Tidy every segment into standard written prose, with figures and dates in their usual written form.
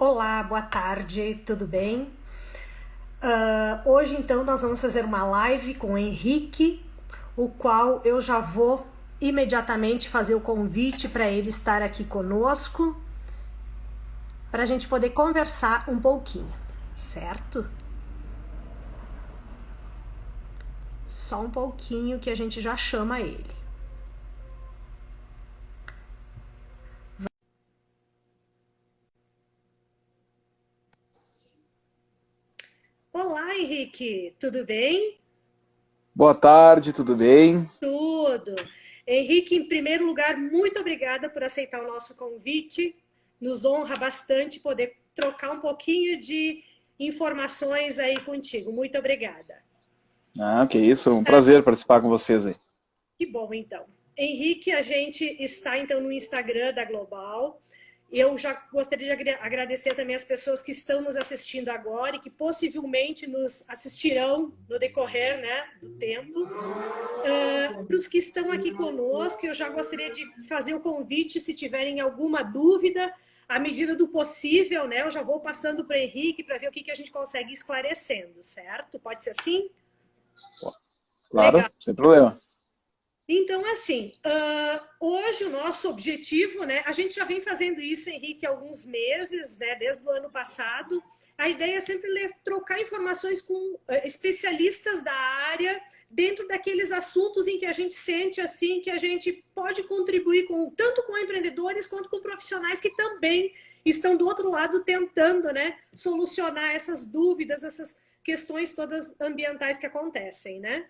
Olá, boa tarde, tudo bem? Hoje então nós vamos fazer uma live com o Henrique, o qual eu já vou imediatamente fazer o convite para ele estar aqui conosco, para a gente poder conversar um pouquinho, certo? Só um pouquinho que a gente já chama ele. Olá, Henrique, tudo bem? Boa tarde, tudo bem? Tudo. Henrique, em primeiro lugar, muito obrigada por aceitar o nosso convite. Nos honra bastante poder trocar um pouquinho de informações aí contigo. Muito obrigada. Ah, que isso, um prazer participar com vocês aí. Que bom, então. Henrique, a gente está então no Instagram da Global. Eu já gostaria de agradecer também as pessoas que estão nos assistindo agora e que possivelmente nos assistirão no decorrer, né, do tempo. Para os que estão aqui conosco, eu já gostaria de fazer o convite, se tiverem alguma dúvida, à medida do possível, né? Eu já vou passando para o Henrique para ver o que a gente consegue ir esclarecendo, certo? Pode ser assim? Legal. Claro, sem problema. Então, assim, hoje o nosso objetivo, né? A gente já vem fazendo isso, Henrique, há alguns meses, né? Desde o ano passado. A ideia é sempre trocar informações com especialistas da área, dentro daqueles assuntos em que a gente sente assim que a gente pode contribuir tanto com empreendedores quanto com profissionais que também estão do outro lado tentando, né, solucionar essas dúvidas, essas questões todas ambientais que acontecem, né?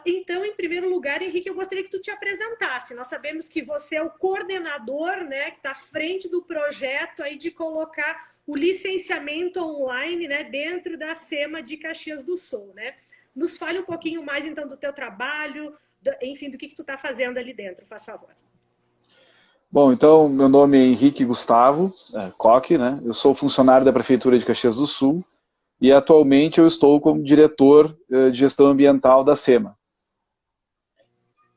Então, em primeiro lugar, Henrique, eu gostaria que tu te apresentasse. Nós sabemos que você é o coordenador, né, que está à frente do projeto aí de colocar o licenciamento online, né, dentro da SEMA de Caxias do Sul, né? Nos fale um pouquinho mais, então, do teu trabalho, enfim, do que tu está fazendo ali dentro, faz favor. Bom, então, meu nome é Henrique Gustavo Koch, né? Eu sou funcionário da Prefeitura de Caxias do Sul e atualmente eu estou como diretor de gestão ambiental da SEMA.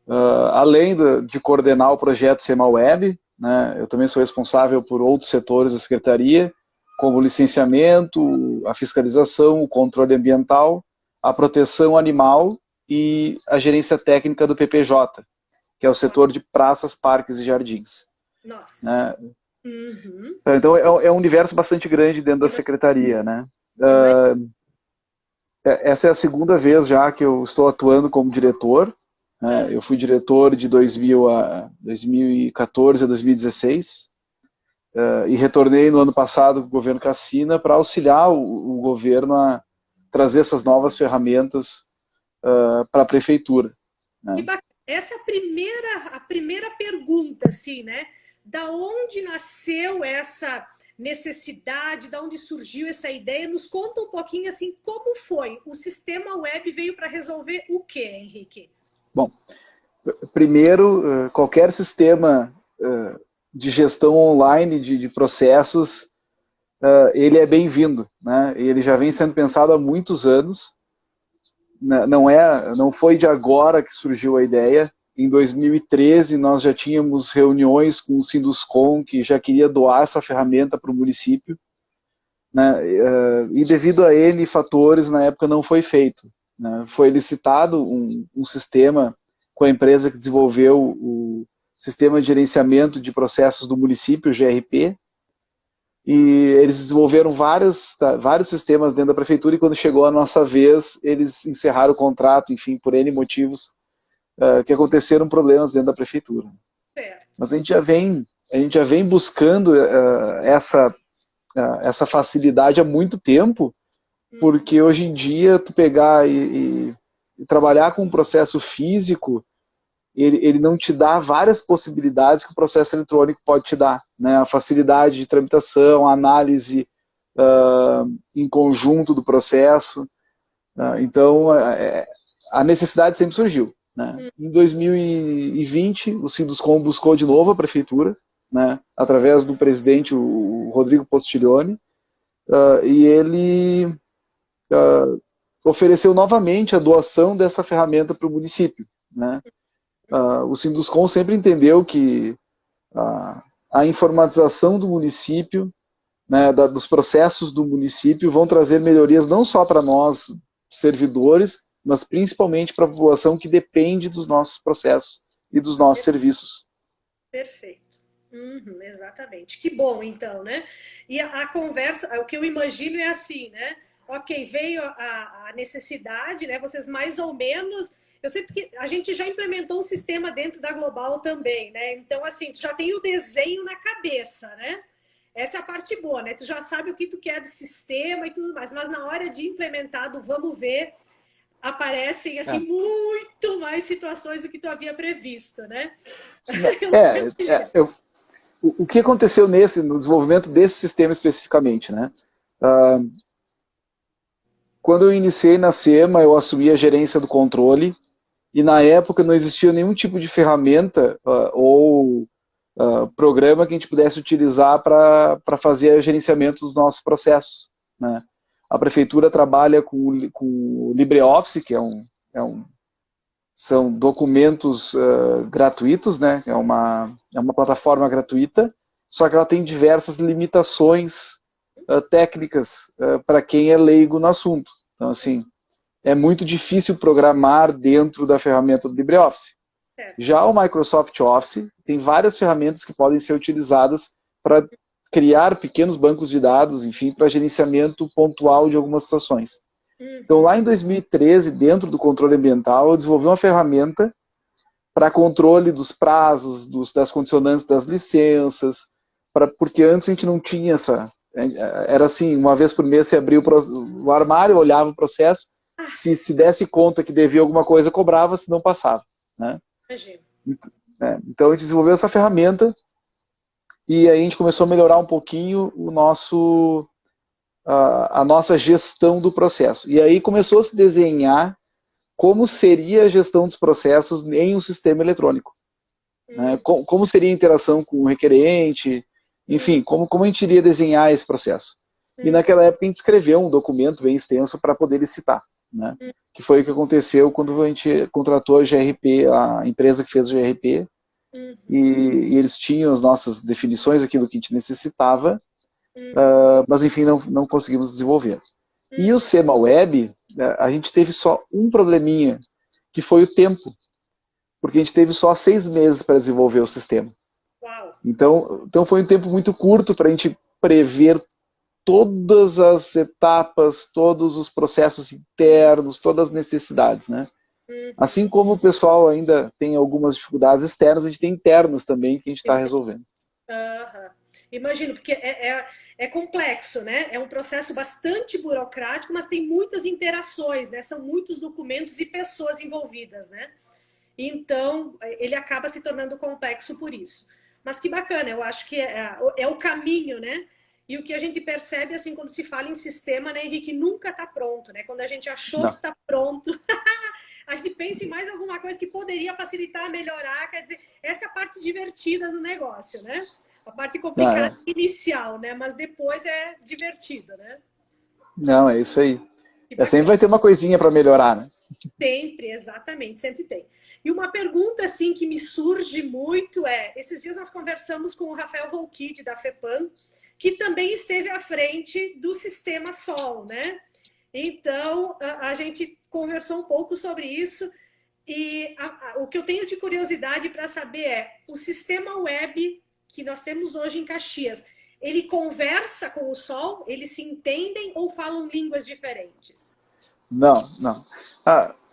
Além de coordenar o projeto SEMA Web, né, eu também sou responsável por outros setores da Secretaria, como o licenciamento, a fiscalização, o controle ambiental, a proteção animal e a gerência técnica do PPJ, que é o setor de praças, parques e jardins. Nossa. Né? Uhum. Então é um universo bastante grande dentro da Secretaria. Né? Essa é a segunda vez já que eu estou atuando como diretor. Eu fui diretor de 2014 a 2016 e retornei no ano passado com o governo Cassina para auxiliar o governo a trazer essas novas ferramentas para a prefeitura. Né? Essa é a primeira pergunta, assim, né? Da onde nasceu essa necessidade, da onde surgiu essa ideia? Nos conta um pouquinho, assim, como foi? O sistema web veio para resolver o quê, Henrique? Bom, primeiro, qualquer sistema de gestão online de processos, ele é bem-vindo. Né? Ele já vem sendo pensado há muitos anos. Não foi de agora que surgiu a ideia. Em 2013, nós já tínhamos reuniões com o Sinduscom, que já queria doar essa ferramenta para o município. Né? E devido a N fatores, na época não foi feito. Né? Foi licitado um sistema com a empresa que desenvolveu o Sistema de Gerenciamento de Processos do Município, o GRP, e eles desenvolveram vários sistemas dentro da prefeitura, e quando chegou a nossa vez, eles encerraram o contrato, enfim, por N motivos, que aconteceram problemas dentro da prefeitura. Certo. Mas a gente já vem buscando essa facilidade há muito tempo, porque hoje em dia tu pegar e trabalhar com um processo físico, ele não te dá várias possibilidades que o processo eletrônico pode te dar. Né? A facilidade de tramitação, a análise em conjunto do processo. Então, a necessidade sempre surgiu. Né? Em 2020, o Sinduscom buscou de novo a prefeitura, né? Através do presidente, o Rodrigo Postiglione, e ele ofereceu novamente a doação dessa ferramenta para o município. Né? O Sinduscom sempre entendeu que a informatização do município né, dos processos do município, vão trazer melhorias não só para nós, servidores, mas principalmente para a população que depende dos nossos processos e dos nossos serviços. Perfeito. Exatamente. Que bom, então, né? E a conversa, o que eu imagino é assim, né? Ok, veio a necessidade, né? Vocês mais ou menos. Eu sei que a gente já implementou um sistema dentro da Global também, né? Então, assim, tu já tem o desenho na cabeça, né? Essa é a parte boa, né? Tu já sabe o que tu quer do sistema e tudo mais, mas na hora de implementar do vamos ver, aparecem assim muito mais situações do que tu havia previsto, né? O que aconteceu no desenvolvimento desse sistema especificamente, né? Quando eu iniciei na SEMA, eu assumi a gerência do controle e na época não existia nenhum tipo de ferramenta ou programa que a gente pudesse utilizar para fazer o gerenciamento dos nossos processos, né? A prefeitura trabalha com o LibreOffice, que são documentos gratuitos, né? É uma plataforma gratuita, só que ela tem diversas limitações técnicas para quem é leigo no assunto. Então, assim, é muito difícil programar dentro da ferramenta do LibreOffice. Já o Microsoft Office tem várias ferramentas que podem ser utilizadas para criar pequenos bancos de dados, enfim, para gerenciamento pontual de algumas situações. Então, lá em 2013, dentro do controle ambiental, eu desenvolvi uma ferramenta para controle dos prazos, das condicionantes das licenças, porque antes a gente não tinha essa... Era assim, uma vez por mês você abria o armário, olhava o processo, se desse conta que devia alguma coisa, cobrava, se não passava, né? Então, a gente desenvolveu essa ferramenta e aí a gente começou a melhorar um pouquinho a nossa gestão do processo. E aí começou a se desenhar como seria a gestão dos processos em um sistema eletrônico. Né? Como seria a interação com o requerente, enfim, como a gente iria desenhar esse processo. E naquela época a gente escreveu um documento bem extenso para poder licitar, né? Que foi o que aconteceu quando a gente contratou a GRP, a empresa que fez o GRP, e eles tinham as nossas definições, aquilo que a gente necessitava, mas enfim, não conseguimos desenvolver. E o SEMA Web, a gente teve só um probleminha, que foi o tempo, porque a gente teve só 6 meses para desenvolver o sistema. Então foi um tempo muito curto para a gente prever todas as etapas, todos os processos internos, todas as necessidades, né? Assim como o pessoal ainda tem algumas dificuldades externas, a gente tem internas também que a gente está resolvendo. Imagino, porque é complexo, né? É um processo bastante burocrático, mas tem muitas interações, né? São muitos documentos e pessoas envolvidas, né? Então, ele acaba se tornando complexo por isso. Mas que bacana, eu acho que é o caminho, né? E o que a gente percebe, assim, quando se fala em sistema, né, Henrique, nunca está pronto, né? Quando a gente achou que está pronto, a gente pensa em mais alguma coisa que poderia facilitar, melhorar, quer dizer, essa é a parte divertida do negócio, né? A parte complicada inicial, né? Mas depois é divertido, né? Não, é isso aí. Sempre vai ter uma coisinha para melhorar, né? Sempre, exatamente, sempre tem. E uma pergunta, assim, que me surge muito esses dias nós conversamos com o Rafael Volkid, da FEPAM, que também esteve à frente do Sistema Sol, né? Então, a gente conversou um pouco sobre isso e o que eu tenho de curiosidade para saber o sistema web que nós temos hoje em Caxias, ele conversa com o Sol? Eles se entendem ou falam línguas diferentes? Não.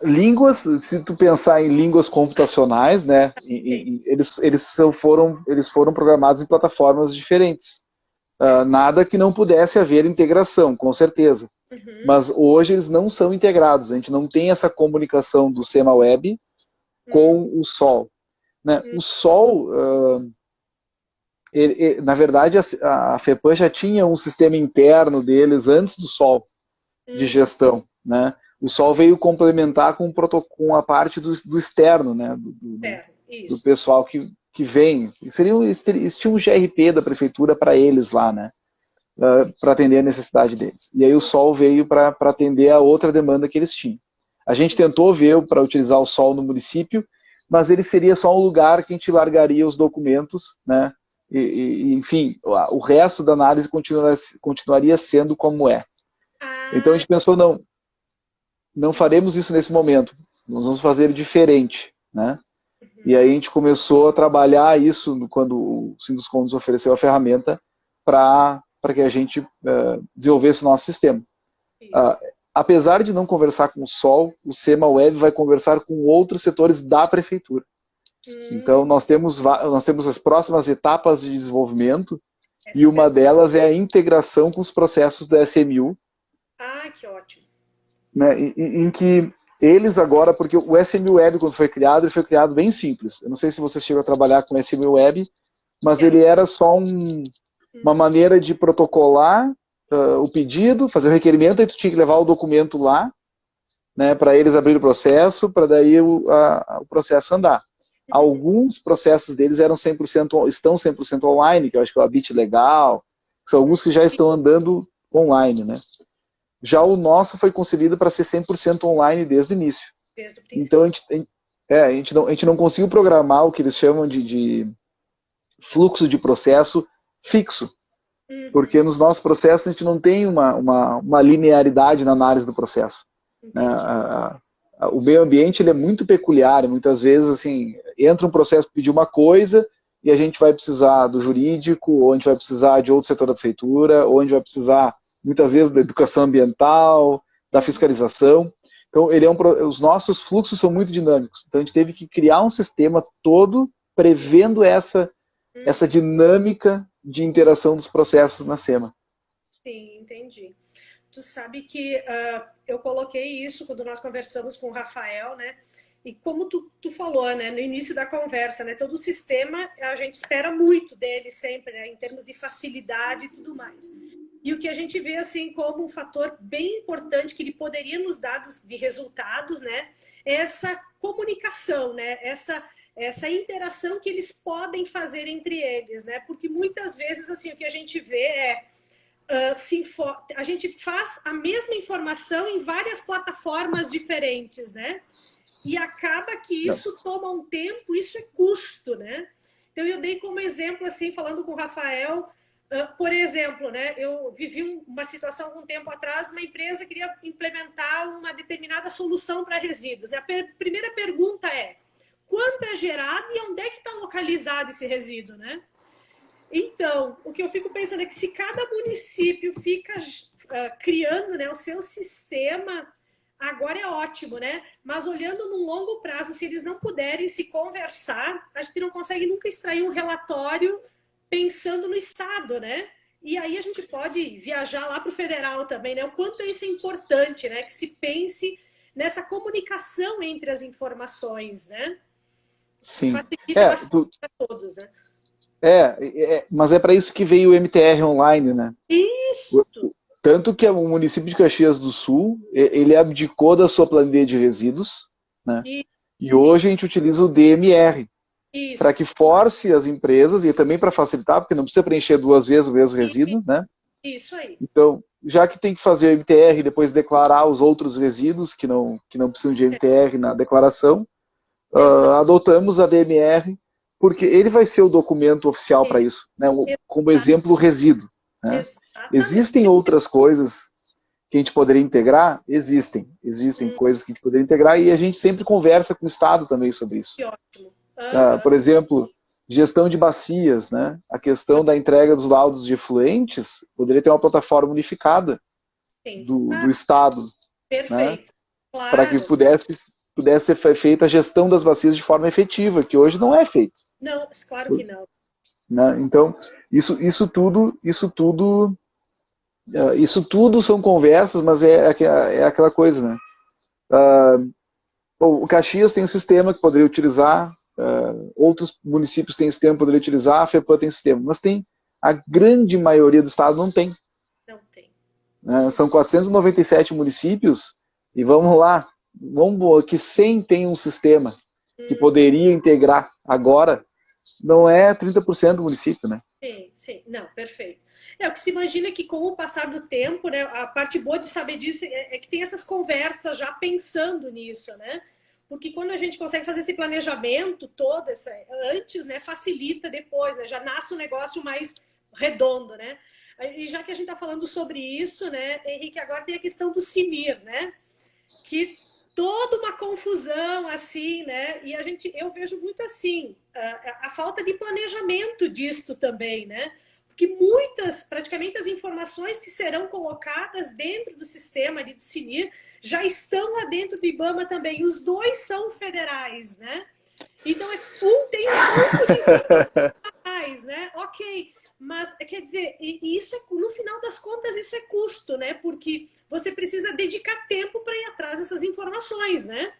Línguas, se tu pensar em línguas computacionais, né, eles foram programados em plataformas diferentes. Nada que não pudesse haver integração, com certeza. Mas hoje eles não são integrados. A gente não tem essa comunicação do SEMA Web com o Sol. Né? O Sol, na verdade, a FEPAM já tinha um sistema interno deles antes do Sol, de gestão. Né? O Sol veio complementar com a parte do externo, né? do pessoal que vem. Eles tinham um GRP da prefeitura para eles lá, né? Para atender a necessidade deles. E aí o Sol veio para atender a outra demanda que eles tinham. A gente tentou ver para utilizar o Sol no município, mas ele seria só um lugar que a gente largaria os documentos, né? enfim, o resto da análise continuaria sendo como é. Então a gente pensou, não faremos isso nesse momento, nós vamos fazer diferente, né? E aí a gente começou a trabalhar isso quando o Sinduscom nos ofereceu a ferramenta para que a gente desenvolvesse o nosso sistema. Apesar de não conversar com o SOL, o SEMA Web vai conversar com outros setores da prefeitura. Então nós temos as próximas etapas de desenvolvimento e uma delas é a integração com os processos da SMU. Que ótimo. Né, em que eles agora, porque o SMU Web, quando foi criado, ele foi criado bem simples. Eu não sei se vocês chegam a trabalhar com o SMU Web, mas ele era só uma maneira de protocolar o pedido, fazer o requerimento, e tu tinha que levar o documento lá, né, para eles abrir o processo, para daí o processo andar. Alguns processos deles estão 100% online, que eu acho que é o Habit Legal, são alguns que já estão andando online, né? Já o nosso foi concebido para ser 100% online desde o início. Desde o princípio. Então a gente não conseguiu programar o que eles chamam de fluxo de processo fixo. Porque nos nossos processos a gente não tem uma linearidade na análise do processo. O meio ambiente ele é muito peculiar, e muitas vezes assim, entra um processo para pedir uma coisa e a gente vai precisar do jurídico, ou a gente vai precisar de outro setor da prefeitura, ou a gente vai precisar muitas vezes da educação ambiental, da fiscalização. Então os nossos fluxos são muito dinâmicos. Então a gente teve que criar um sistema todo prevendo essa dinâmica de interação dos processos na SEMA. Sim, entendi. Tu sabe que eu coloquei isso quando nós conversamos com o Rafael, né? E como tu falou, né, no início da conversa, né, todo o sistema a gente espera muito dele sempre, né, em termos de facilidade e tudo mais. E o que a gente vê assim como um fator bem importante que ele poderia nos dar de resultados, né, é essa comunicação, né, essa interação que eles podem fazer entre eles, né? Porque muitas vezes assim o que a gente vê a gente faz a mesma informação em várias plataformas diferentes, né? E acaba que isso toma um tempo, isso é custo, né? Então eu dei como exemplo assim, falando com o Rafael, por exemplo, né? Eu vivi uma situação algum tempo atrás, uma empresa queria implementar uma determinada solução para resíduos, né? A primeira pergunta é: quanto é gerado e onde é que está localizado esse resíduo, né? Então, o que eu fico pensando é que se cada município fica criando, né, o seu sistema, agora é ótimo, né? Mas olhando num longo prazo, se eles não puderem se conversar, a gente não consegue nunca extrair um relatório pensando no Estado, né? E aí a gente pode viajar lá para o federal também, né? O quanto isso é importante, né? Que se pense nessa comunicação entre as informações, né? Sim. Facilita bastante para todos, né? Mas é para isso que veio o MTR Online, né? Isso! Tanto que o município de Caxias do Sul, ele abdicou da sua planilha de resíduos, né? E hoje a gente utiliza o DMR, para que force as empresas, e também para facilitar, porque não precisa preencher 2 vezes o mesmo resíduo, né? Isso aí. Então, já que tem que fazer o MTR e depois declarar os outros resíduos que não precisam de MTR na declaração, adotamos a DMR, porque ele vai ser o documento oficial para isso, né? Como exemplo, o resíduo. Né? Existem outras coisas que a gente poderia integrar? Existem coisas que a gente poderia integrar, e a gente sempre conversa com o Estado também sobre isso. Que ótimo. Por exemplo, gestão de bacias, né? A questão da entrega dos laudos de efluentes poderia ter uma plataforma unificada do Estado. Perfeito. Né? Claro. Para que pudesse ser feita a gestão das bacias de forma efetiva, que hoje não é feito. Não, claro que não. Né? Então, isso tudo são conversas, mas é aquela coisa, né? O Caxias tem um sistema que poderia utilizar, outros municípios têm sistema que poderia utilizar, a FEPAM tem sistema, mas a grande maioria do estado não tem. Não tem. Né? São 497 municípios, e vamos lá, que 100 tem um sistema que poderia integrar agora. Não é 30% do município, né? Sim. Não, perfeito. O que se imagina que com o passar do tempo, né, a parte boa de saber disso é que tem essas conversas já pensando nisso, né? porque quando a gente consegue fazer esse planejamento todo, antes, né, facilita depois, né, já nasce um negócio mais redondo, né? E já que a gente está falando sobre isso, né, Henrique, agora tem a questão do CIMIR, né? Que toda uma confusão assim, né? E eu vejo muito assim a falta de planejamento disto também, né? Porque praticamente as informações que serão colocadas dentro do sistema ali do CIMIR já estão lá dentro do IBAMA também. Os dois são federais, né? Então, um tem um pouco de informação a mais, né? Ok, mas quer dizer, isso no final das contas, isso é custo, né? Porque você precisa dedicar tempo para ir atrás dessas informações, né?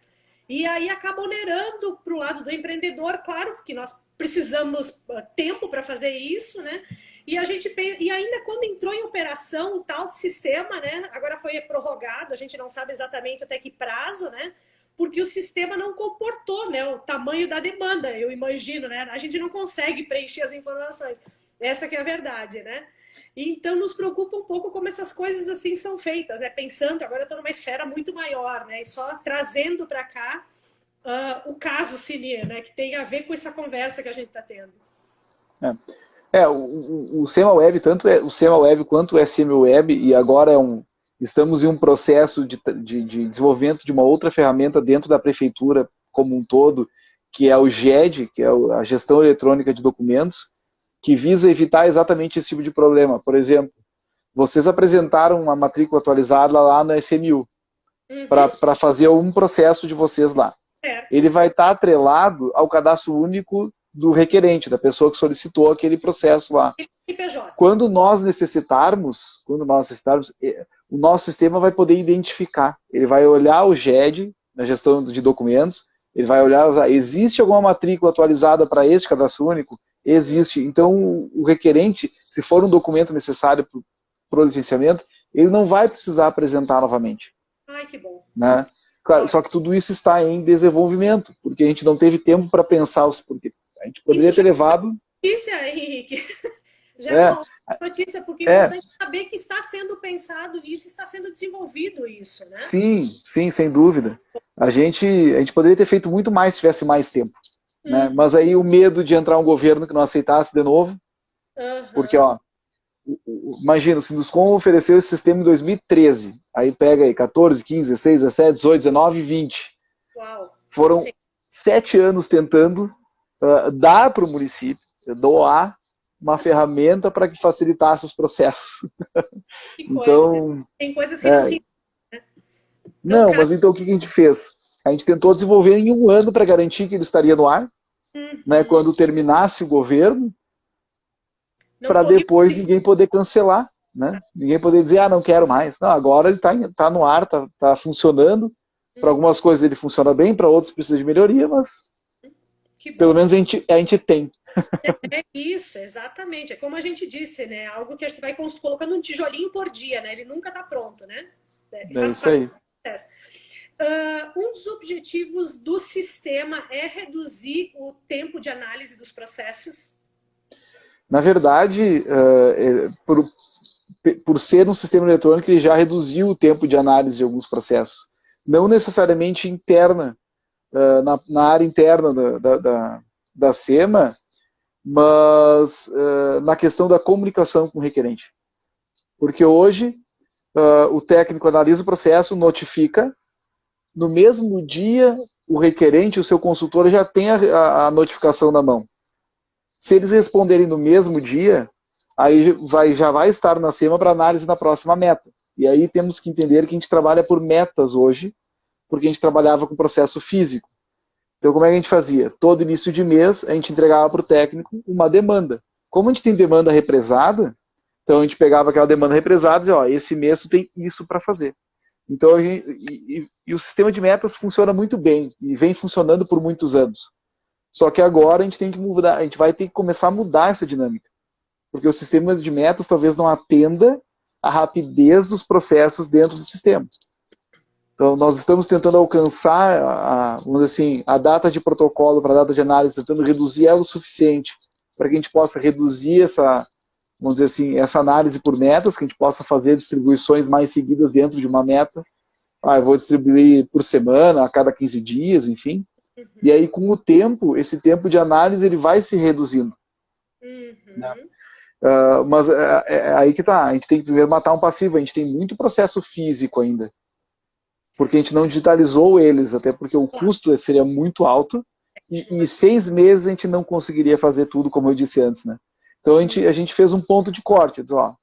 E aí acaba onerando para o lado do empreendedor, claro, porque nós precisamos tempo para fazer isso, né? E ainda quando entrou em operação o tal sistema, né? Agora foi prorrogado, a gente não sabe exatamente até que prazo, né? Porque o sistema não comportou, né, o tamanho da demanda, eu imagino, né? A gente não consegue preencher as informações. Essa que é a verdade, né? Então nos preocupa um pouco como essas coisas assim são feitas, né? Pensando, agora eu estou numa esfera muito maior, né? E só trazendo para cá o caso CIMIR, né? Que tem a ver com essa conversa que a gente está tendo. O SemaWeb, tanto o SemaWeb quanto o SMWeb, e agora estamos em um processo de desenvolvimento de uma outra ferramenta dentro da prefeitura como um todo, que é o GED, que é a Gestão Eletrônica de Documentos, que visa evitar exatamente esse tipo de problema. Por exemplo, vocês apresentaram uma matrícula atualizada lá no SMU, para fazer um processo de vocês lá. Ele vai estar atrelado ao cadastro único do requerente, da pessoa que solicitou aquele processo lá. Quando nós necessitarmos, o nosso sistema vai poder identificar. Ele vai olhar o GED, na gestão de documentos, ele vai olhar, existe alguma matrícula atualizada para este cadastro único? Existe. Então, o requerente, se for um documento necessário para o licenciamento, ele não vai precisar apresentar novamente. Ai, que bom. Né? Claro, só que tudo isso está em desenvolvimento, porque a gente não teve tempo para pensar, porque a gente poderia ter levado... Notícia, Henrique. Já é uma notícia, porque é importante saber que está sendo pensado nisso, está sendo desenvolvido isso, né? Sim, sem dúvida. A gente poderia ter feito muito mais se tivesse mais tempo. Né? Mas aí o medo de entrar um governo que não aceitasse de novo, porque, imagina, o Sinduscom ofereceu esse sistema em 2013, aí pega aí 14, 15, 16, 17, 18, 19, 20. Uau. Foram 7 anos tentando dar para o município, doar uma ferramenta para que facilitasse os processos. Que coisa, então, né? Tem coisas que não se... Não, mas então o que a gente fez? A gente tentou desenvolver em 1 ano para garantir que ele estaria no ar, né, quando terminasse o governo, para depois ninguém poder cancelar, né? Ninguém poder dizer, não quero mais. Não, agora ele está no ar, está funcionando. Para algumas coisas ele funciona bem, para outras precisa de melhoria, mas pelo menos a gente tem. É isso, exatamente. É como a gente disse, né? Algo que a gente vai colocando um tijolinho por dia, né? Ele nunca está pronto, né? É isso aí. Um dos objetivos do sistema é reduzir o tempo de análise dos processos? Na verdade, por ser um sistema eletrônico, ele já reduziu o tempo de análise de alguns processos. Não necessariamente interna, na área interna da SEMA, mas na questão da comunicação com o requerente. Porque hoje, o técnico analisa o processo, notifica, no mesmo dia, o requerente, o seu consultor, já tem a notificação na mão. Se eles responderem no mesmo dia, aí já vai estar na SEMA para análise na próxima meta. E aí temos que entender que a gente trabalha por metas hoje, porque a gente trabalhava com processo físico. Então como é que a gente fazia? Todo início de mês, a gente entregava para o técnico uma demanda. Como a gente tem demanda represada, então a gente pegava aquela demanda represada e dizia, esse mês tu tem isso para fazer. Então, o sistema de metas funciona muito bem, e vem funcionando por muitos anos. Só que agora a gente tem que mudar, a gente vai ter que começar a mudar essa dinâmica. Porque o sistema de metas talvez não atenda a rapidez dos processos dentro do sistema. Então nós estamos tentando alcançar, vamos dizer assim, a data de protocolo para a data de análise, tentando reduzir ela o suficiente para que a gente possa reduzir essa, vamos dizer assim, essa análise por metas, que a gente possa fazer distribuições mais seguidas dentro de uma meta, eu vou distribuir por semana, a cada 15 dias, enfim. E aí, com o tempo, esse tempo de análise ele vai se reduzindo. Né? Mas é aí que tá. A gente tem que primeiro matar um passivo. A gente tem muito processo físico ainda. Porque a gente não digitalizou eles, até porque o custo seria muito alto. E 6 meses a gente não conseguiria fazer tudo, como eu disse antes. Né? Então a gente fez um ponto de corte. Diz, ó,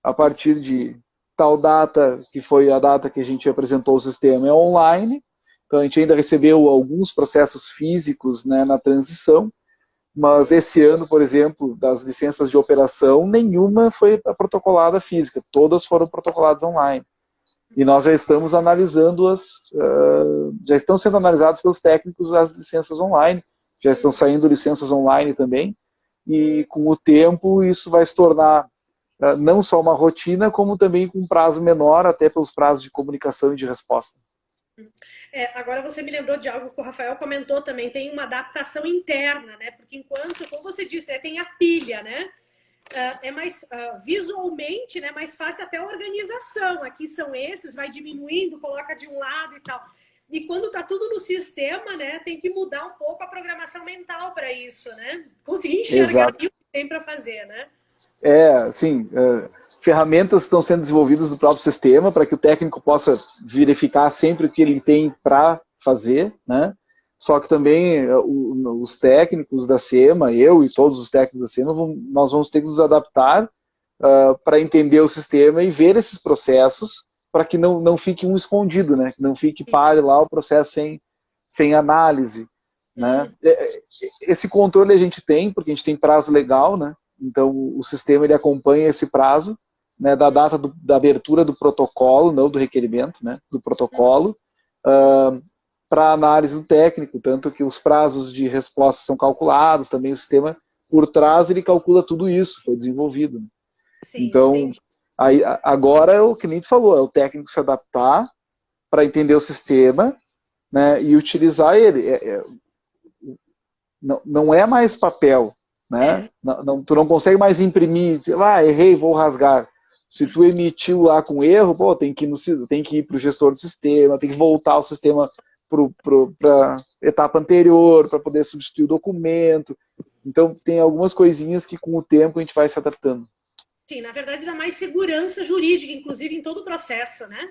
a partir de tal data, que foi a data que a gente apresentou o sistema, é online. Então a gente ainda recebeu alguns processos físicos, né, na transição. Mas esse ano, por exemplo, das licenças de operação, nenhuma foi protocolada física, todas foram protocoladas online. E nós já estamos analisando já estão sendo analisadas pelos técnicos as licenças online, já estão saindo licenças online também, e com o tempo isso vai se tornar não só uma rotina, como também com um prazo menor, até pelos prazos de comunicação e de resposta. Agora você me lembrou de algo que o Rafael comentou também, tem uma adaptação interna, né? Porque enquanto, como você disse, tem a pilha, né? É mais visualmente, né? Mais fácil até a organização. Aqui são esses, vai diminuindo, coloca de um lado e tal. E quando tá tudo no sistema, né? Tem que mudar um pouco a programação mental para isso, né? Conseguir enxergar o que tem para fazer, né? Sim. Ferramentas estão sendo desenvolvidas no próprio sistema para que o técnico possa verificar sempre o que ele tem para fazer, né? Só que também os técnicos da SEMA, eu e todos os técnicos da SEMA, nós vamos ter que nos adaptar para entender o sistema e ver esses processos para que não fique um escondido, né? Que não fique pare lá o processo sem análise, né? Esse controle a gente tem, porque a gente tem prazo legal, né? Então o sistema ele acompanha esse prazo, né, da data da abertura do protocolo, não do requerimento, né, do protocolo, para análise do técnico, tanto que os prazos de resposta são calculados, também o sistema por trás ele calcula tudo isso, foi desenvolvido. Né? Sim, então, agora é o que nem tu falou, é o técnico se adaptar para entender o sistema, né, e utilizar ele. Não é mais papel, né? Tu não consegue mais imprimir, dizer, errei, vou rasgar. Se tu emitiu lá com erro, tem que ir para o gestor do sistema, tem que voltar o sistema para a etapa anterior, para poder substituir o documento. Então, tem algumas coisinhas que com o tempo a gente vai se adaptando. Sim, na verdade dá mais segurança jurídica, inclusive em todo o processo, né?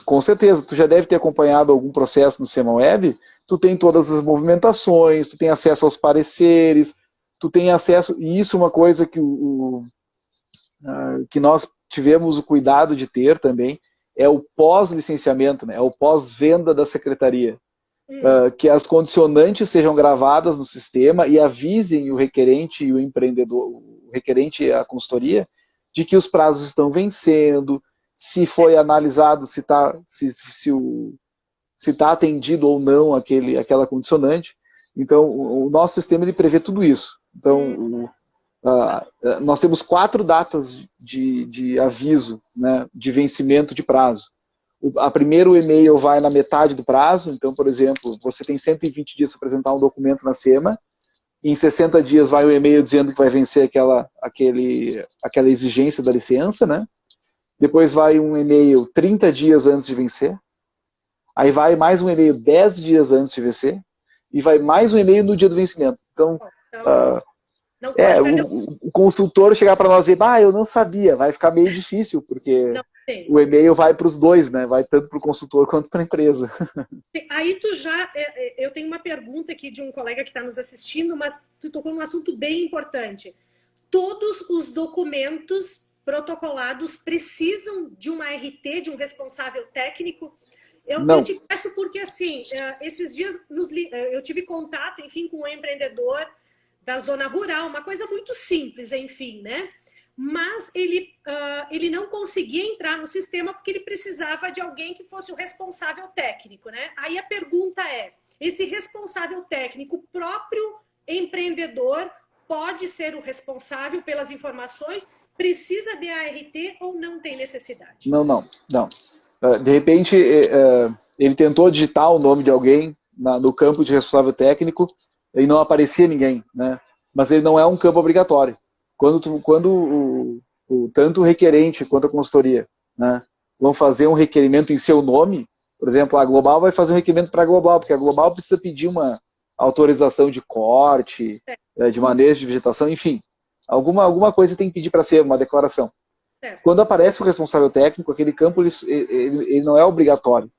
Com certeza. Tu já deve ter acompanhado algum processo no SemaWeb, tu tem todas as movimentações, tu tem acesso aos pareceres, tu tem acesso, e isso é uma coisa que nós tivemos o cuidado de ter também, é o pós-licenciamento, né? É o pós-venda da secretaria. Que as condicionantes sejam gravadas no sistema e avisem o requerente e o empreendedor, o requerente e a consultoria, de que os prazos estão vencendo, se foi analisado se tá atendido ou não aquela condicionante. Então, o nosso sistema ele prevê tudo isso. Então, nós temos 4 datas de aviso, né, de vencimento de prazo. A primeiro e-mail vai na metade do prazo, então, por exemplo, você tem 120 dias para apresentar um documento na SEMA, e em 60 dias vai o e-mail dizendo que vai vencer aquela exigência da licença, né? Depois vai um e-mail 30 dias antes de vencer, aí vai mais um e-mail 10 dias antes de vencer, e vai mais um e-mail no dia do vencimento. Então, o consultor chegar para nós e dizer, eu não sabia, vai ficar meio difícil, porque o e-mail vai para os dois, né? Vai tanto para o consultor quanto para a empresa. Aí eu tenho uma pergunta aqui de um colega que está nos assistindo, mas tu tocou num assunto bem importante. Todos os documentos protocolados precisam de uma RT, de um responsável técnico? Eu te peço porque, assim, esses dias eu tive contato, enfim, com um empreendedor da zona rural, uma coisa muito simples, enfim, né? Mas ele não conseguia entrar no sistema porque ele precisava de alguém que fosse o responsável técnico, né? Aí a pergunta é, esse responsável técnico, o próprio empreendedor, pode ser o responsável pelas informações? Precisa de ART ou não tem necessidade? Não. De repente, ele tentou digitar o nome de alguém no campo de responsável técnico e não aparecia ninguém, né? Mas ele não é um campo obrigatório. Quando tanto o requerente quanto a consultoria, né, vão fazer um requerimento em seu nome, por exemplo, a Global vai fazer um requerimento para a Global, porque a Global precisa pedir uma autorização de corte, de manejo de vegetação, enfim. Alguma coisa tem que pedir para ser uma declaração. Quando aparece o responsável técnico, aquele campo ele não é obrigatório.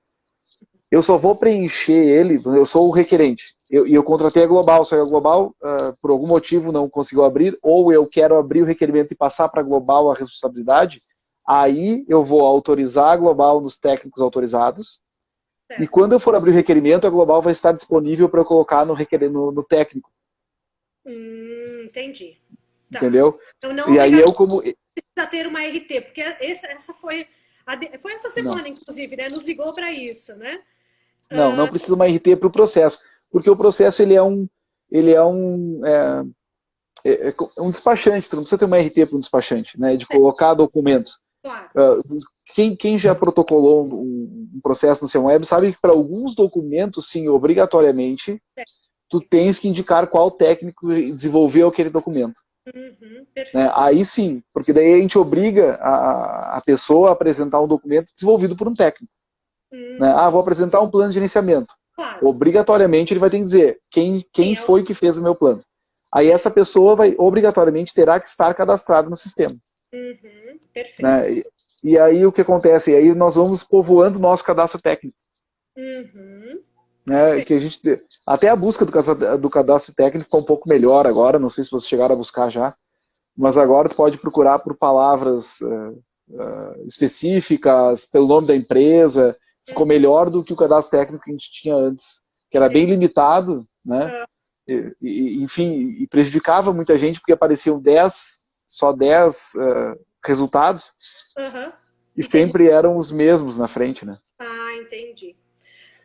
Eu só vou preencher ele, eu sou o requerente. E eu contratei a Global, só que a Global, por algum motivo, não conseguiu abrir, ou eu quero abrir o requerimento e passar para a Global a responsabilidade, aí eu vou autorizar a Global nos técnicos autorizados, certo. E quando eu for abrir o requerimento, a Global vai estar disponível para eu colocar no técnico. Entendi. Tá. Entendeu? Então, não e aí eu como... precisa ter uma RT, porque essa foi essa semana, não. Inclusive, né? Nos ligou para isso, né? Não precisa uma RT para o processo, porque o processo ele é um despachante, tu não precisa ter uma RT para um despachante, né? De colocar documentos. Claro. Quem já protocolou um processo no seu web sabe que para alguns documentos, sim, obrigatoriamente, tu tens que indicar qual técnico desenvolveu aquele documento. Né? Aí sim, porque daí a gente obriga a pessoa a apresentar um documento desenvolvido por um técnico. Né? Vou apresentar um plano de gerenciamento. Claro. Obrigatoriamente ele vai ter que dizer quem foi que fez o meu plano. Aí essa pessoa obrigatoriamente terá que estar cadastrada no sistema. Perfeito. Né? E aí o que acontece? E aí nós vamos povoando o nosso cadastro técnico. Né? Que a gente, até a busca do cadastro técnico ficou um pouco melhor agora, não sei se vocês chegaram a buscar já, mas agora tu pode procurar por palavras específicas, pelo nome da empresa, ficou melhor do que o cadastro técnico que a gente tinha antes, que era bem limitado, né? Enfim, e prejudicava muita gente porque apareciam só 10 resultados e sempre eram os mesmos na frente, né? Entendi.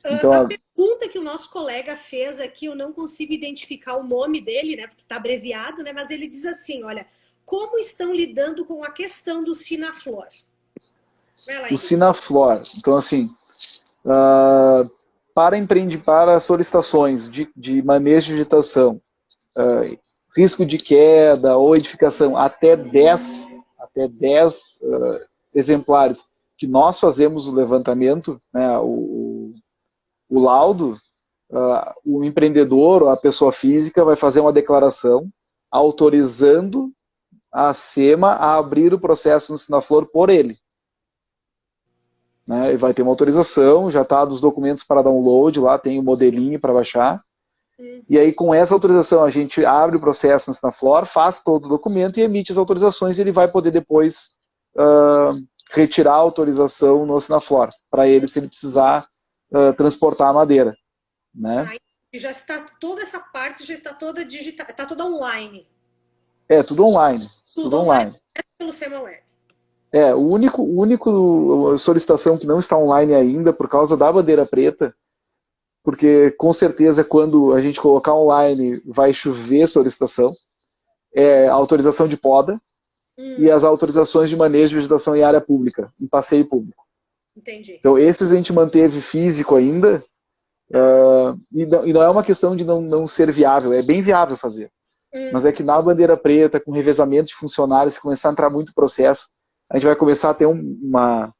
Então, a pergunta que o nosso colega fez aqui, eu não consigo identificar o nome dele, né? Porque está abreviado, né? Mas ele diz assim, olha, como estão lidando com a questão do Sinaflor? O Sinaflor, então assim, para solicitações de manejo de vegetação, risco de queda ou edificação até 10 exemplares, que nós fazemos o levantamento, né, o laudo, o empreendedor ou a pessoa física vai fazer uma declaração autorizando a SEMA a abrir o processo no Sinaflor por ele. Né, e vai ter uma autorização, já está dos documentos para download, lá tem o modelinho para baixar. E aí com essa autorização a gente abre o processo no Sinaflor, faz todo o documento e emite as autorizações e ele vai poder depois retirar a autorização no Sinaflor, para ele se ele precisar transportar a madeira. Né? Já está toda essa parte, já está toda digital, está toda online. Tudo online. Tudo online. Pelo SemaWeb. O único solicitação que não está online ainda por causa da bandeira preta, porque com certeza quando a gente colocar online vai chover solicitação, é a autorização de poda e as autorizações de manejo de vegetação em área pública, em passeio público. Entendi. Então esses a gente manteve físico ainda, e não é uma questão de não ser viável, é bem viável fazer. Mas é que na bandeira preta, com revezamento de funcionários, se começar a entrar muito processo, a gente vai começar a ter uma...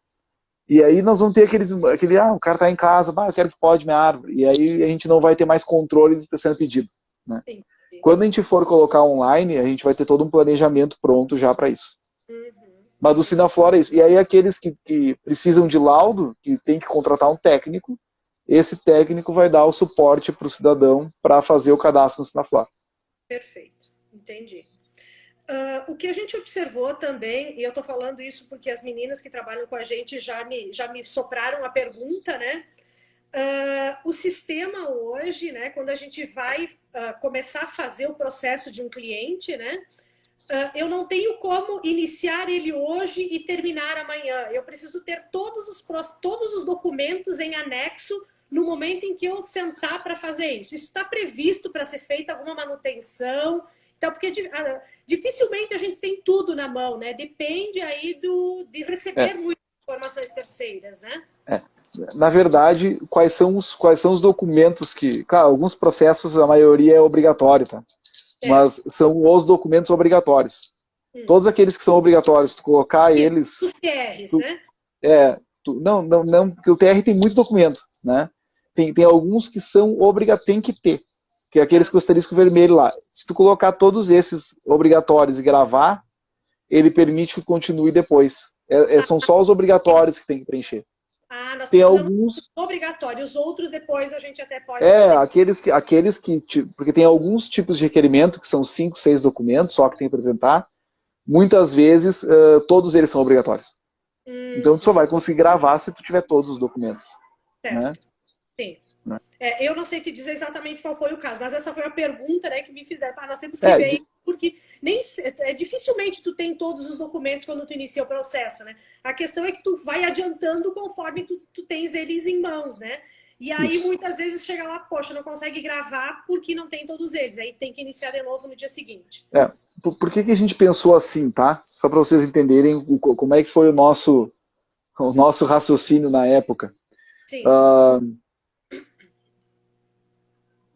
E aí nós vamos ter o cara está em casa, eu quero que pode minha árvore. E aí a gente não vai ter mais controle do que está sendo pedido. Né? Quando a gente for colocar online, a gente vai ter todo um planejamento pronto já para isso. Mas do Sinaflor é isso. E aí aqueles que precisam de laudo, que tem que contratar um técnico, esse técnico vai dar o suporte para o cidadão para fazer o cadastro no Sinaflor. Perfeito, entendi. O que a gente observou também, e eu estou falando isso porque as meninas que trabalham com a gente já me sopraram a pergunta, né? O sistema hoje, né, quando a gente vai começar a fazer o processo de um cliente, né, eu não tenho como iniciar ele hoje e terminar amanhã. Eu preciso ter todos os documentos em anexo no momento em que eu sentar para fazer isso. Isso está previsto para ser feita alguma manutenção. Então, porque dificilmente a gente tem tudo na mão, né? Depende aí de receber muitas informações terceiras, né? Na verdade, quais são os documentos que... Claro, alguns processos, a maioria é obrigatório, tá? Mas são os documentos obrigatórios. Todos aqueles que são obrigatórios, tu colocar eles... Os CRs, né? Não, porque o TR tem muito documento, né? Tem alguns que são tem que ter, que é aqueles com o asterisco vermelho lá. Se tu colocar todos esses obrigatórios e gravar, ele permite que continue depois. São só os obrigatórios que tem que preencher. Nós tem precisamos alguns obrigatórios, os outros depois a gente até pode... aqueles que... Porque tem alguns tipos de requerimento, que são 5, 6 documentos, só que tem que apresentar. Muitas vezes, todos eles são obrigatórios. Então, tu só vai conseguir gravar se tu tiver todos os documentos. Certo. Né? Sim. Eu não sei te dizer exatamente qual foi o caso, mas essa foi a pergunta, né, que me fizeram. Nós temos que ver, porque dificilmente tu tem todos os documentos quando tu inicia o processo, né? A questão é que tu vai adiantando conforme tu tens eles em mãos, né? E aí, muitas vezes, chega lá, poxa, não consegue gravar porque não tem todos eles. Aí tem que iniciar de novo no dia seguinte. Por que a gente pensou assim, tá? Só para vocês entenderem como é que foi o nosso raciocínio na época. Sim.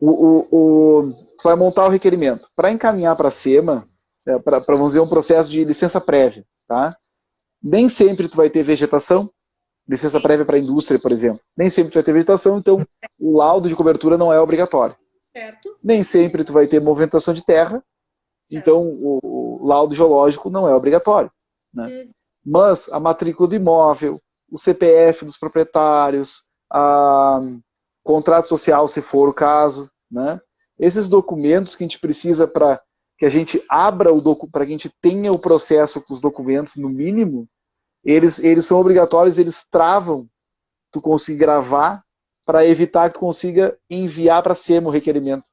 Tu vai montar o requerimento. Para encaminhar para a SEMA, para vamos dizer, um processo de licença prévia, tá? Nem sempre tu vai ter vegetação, licença prévia para a indústria, por exemplo. Nem sempre tu vai ter vegetação, então o laudo de cobertura não é obrigatório. Certo. Nem sempre tu vai ter movimentação de terra, então o laudo geológico não é obrigatório. Né? Mas a matrícula do imóvel, o CPF dos proprietários, contrato social, se for o caso, né? Esses documentos que a gente precisa para que a gente abra para que a gente tenha o processo com os documentos no mínimo, eles são obrigatórios, eles travam tu conseguir gravar para evitar que tu consiga enviar para a SEMA o requerimento.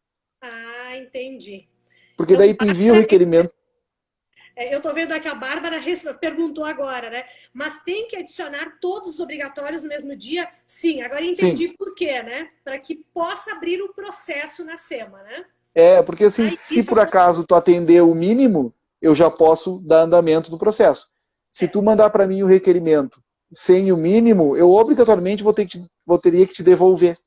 Entendi. Porque daí tu envia o requerimento. Eu estou vendo aqui a Bárbara perguntou agora, né? Mas tem que adicionar todos os obrigatórios no mesmo dia? Sim, agora entendi por quê, né? Para que possa abrir o processo na SEMA, né? Porque assim, se por acaso tu atender o mínimo, eu já posso dar andamento no processo. Se tu mandar para mim o requerimento sem o mínimo, eu obrigatoriamente teria que te devolver.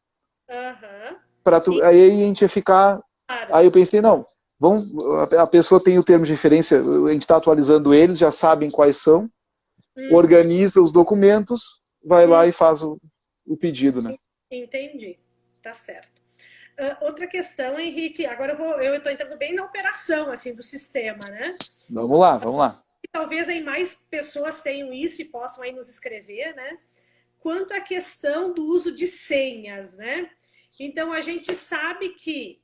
Aí a gente ia ficar... Aí eu pensei, não, a pessoa tem o termo de referência, a gente está atualizando eles, já sabem quais são, organiza os documentos, vai lá e faz o pedido, né? Entendi, tá certo. Outra questão, Henrique, agora eu estou entrando bem na operação assim, do sistema, né? Vamos lá. Talvez aí mais pessoas tenham isso e possam aí nos escrever, né? Quanto à questão do uso de senhas, né? Então, a gente sabe que